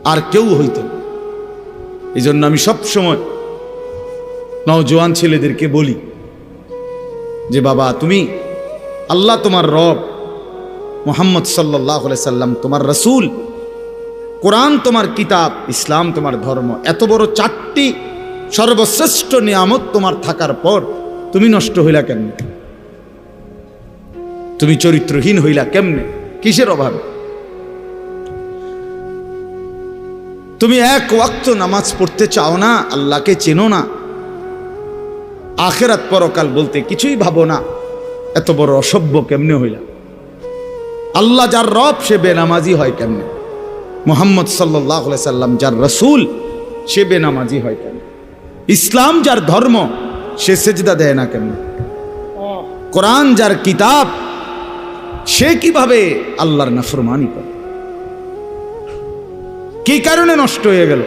আর কেউ হইত না। এই জন্য আমি সবসময় নওজোয়ান ছেলেদেরকে বলি যে বাবা, তুমি আল্লাহ তোমার রব, মুহাম্মদ সাল্লাল্লাহু আলাইহি সাল্লাম তোমার রাসূল, কোরআন তোমার কিতাব, ইসলাম তোমার ধর্ম, এত বড় চারটি সর্বশ্রেষ্ঠ নিয়ামত তোমার থাকার পর তুমি নষ্ট হইলা কেমনে? তুমি চরিত্রহীন হইলা কেমনে? কিসের অভাবে? তুমি এক ওয়াক্ত নামাজ পড়তে চাও না, আল্লাহকে চেনো না, আখিরাত পরকাল বলতে কিছুই ভাবো না, এত বড় অসভ্য কেমনে হইলা? আল্লাহ যার রব সে বেনামাজি হয় কেমনে? মুহাম্মদ সাল্লাল্লাহু আলাইহি সাল্লাম যার রাসূল সে বেনামাজি হয় কেমনে? ইসলাম যার ধর্ম সে সেজদা দেয় না কেমনে? কোরআন যার কিতাব সে কিভাবে আল্লাহর নাফরমানি করে? কি কারণে নষ্ট হয়ে গেল?